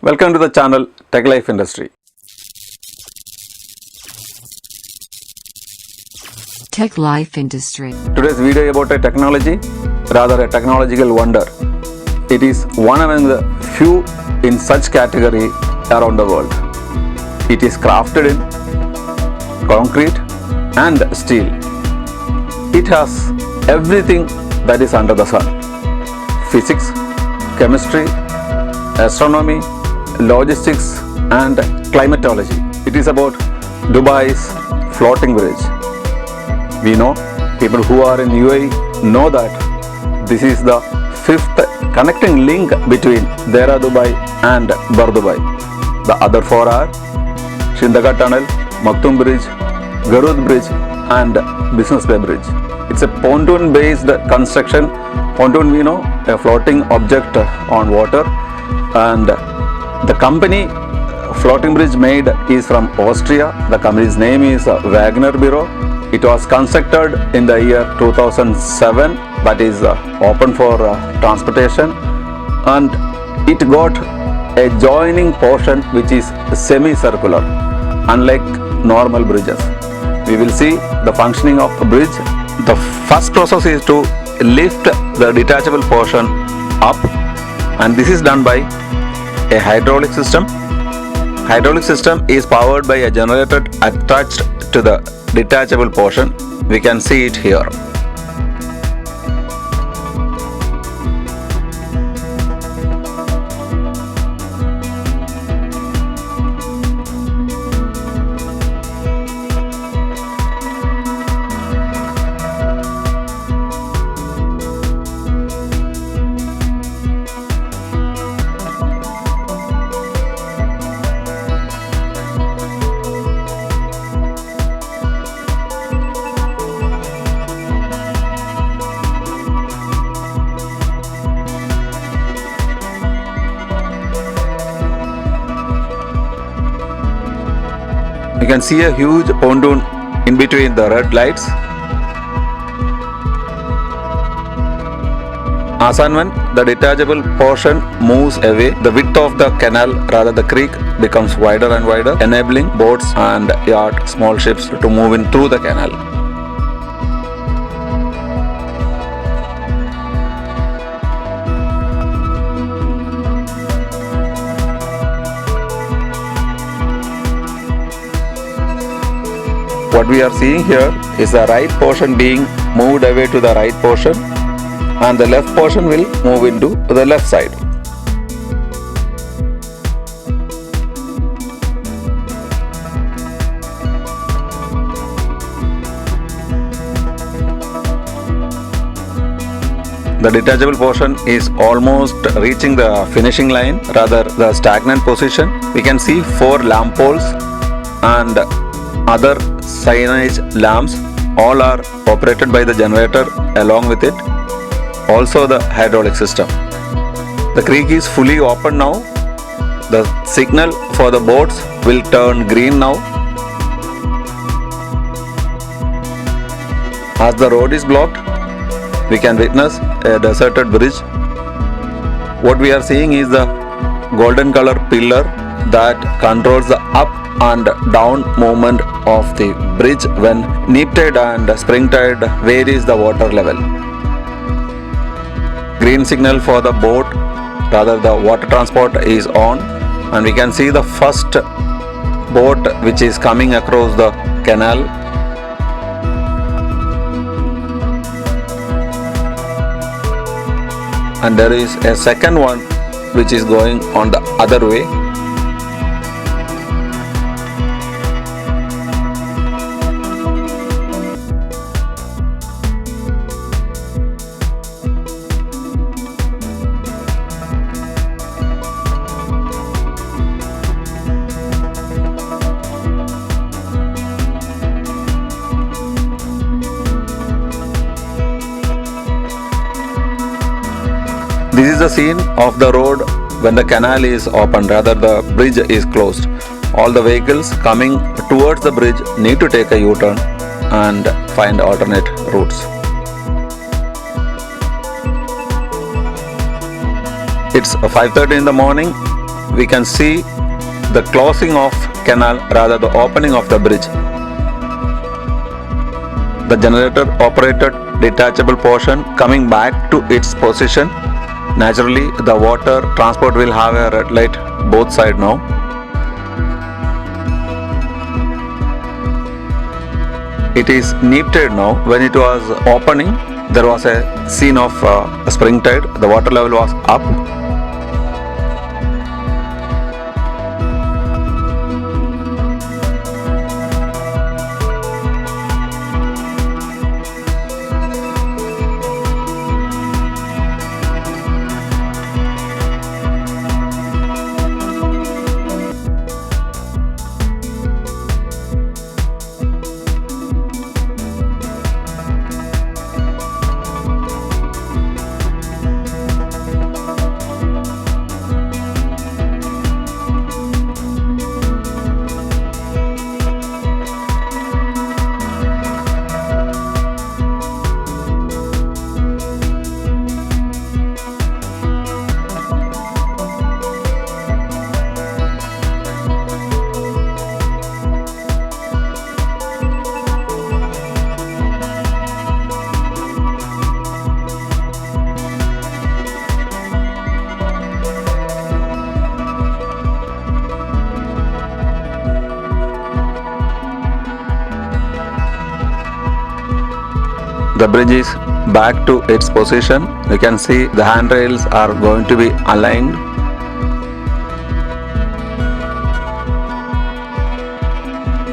Welcome to the channel Tech Life Industry. Tech Life Industry. Today's video about a technology, rather a technological wonder. It is one among the few in such category around the world. It is crafted in concrete and steel. It has everything that is under the sun. Physics, chemistry, astronomy, logistics and climatology. It is about Dubai's floating bridge. We know, people who are in UAE know that this is the fifth connecting link between Dera Dubai and Bar Dubai. The other four are Shindagha Tunnel, Maktoum Bridge, Garud Bridge and Business Bay Bridge. It's a pontoon based construction. Pontoon, we know, a floating object on water, and the company floating bridge made is from Austria. The company's name is Wagner Bureau. It was constructed in the year 2007, that is open for transportation, and it got a joining portion which is semicircular, unlike normal bridges. We will see the functioning of a bridge. The first process is to lift the detachable portion up, and this is done by a hydraulic system. Hydraulic system is powered by a generator attached to the detachable portion. We can see it here. You can see a huge pontoon in between the red lights. As and when the detachable portion moves away, the width of the canal, rather the creek, becomes wider and wider, enabling boats and yacht, small ships to move in through the canal. What we are seeing here is the right portion being moved away to the right portion, and the left portion will move into the left side. The detachable portion is almost reaching the finishing line, rather the stagnant position. We can see 4 lamp poles and other signage lamps. All are operated by the generator along with it, also the hydraulic system. The creek is fully open now. The signal for the boats will turn green now. As the road is blocked, we can witness a deserted bridge. What we are seeing is the golden color pillar that controls the up and down movement of the bridge when neap tide and spring tide varies the water level. Green signal for the boat, rather the water transport, is on, and we can see the first boat which is coming across the canal. And there is a second one which is going on the other way. This is the scene of the road when the canal is open, rather the bridge is closed. All the vehicles coming towards the bridge need to take a U-turn and find alternate routes. It's 5:30 in the morning. we can see the closing of canal, rather the opening of the bridge. The generator operated detachable portion coming back to its position. Naturally, the water transport will have a red light both side now. It is neap tide now. When it was opening, there was a scene of spring tide. The water level was up. The bridge is back to its position. You can see the handrails are going to be aligned.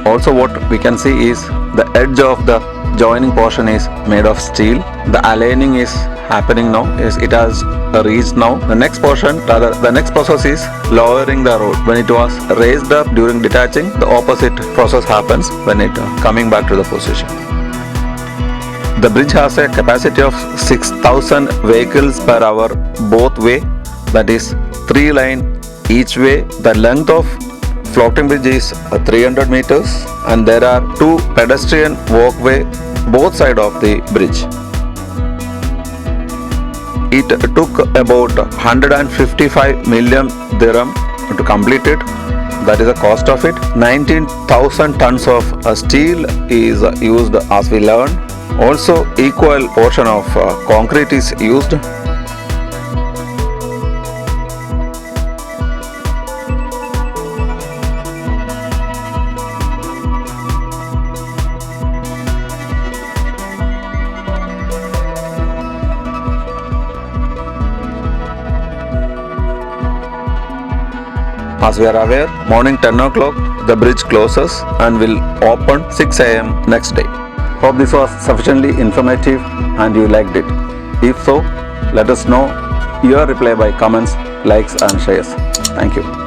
Also, what we can see is the edge of the joining portion is made of steel. The aligning is happening now. It has reached now. The next portion, rather the next process is lowering the road. When it was raised up during detaching, the opposite process happens when it coming back to the position. The bridge has a capacity of 6,000 vehicles per hour both way, that is 3 lane each way. The length of floating bridge is 300 meters and there are 2 pedestrian walkway both side of the bridge. It took about 155 million dirham to complete it. That is the cost of it. 19,000 tons of steel is used, as we learned. Also, equal portion of concrete is used. As we are aware, morning 10 o'clock the bridge closes and will open 6 am next day. Hope this was sufficiently informative and you liked it. If so, let us know your reply by comments, likes and shares. Thank you.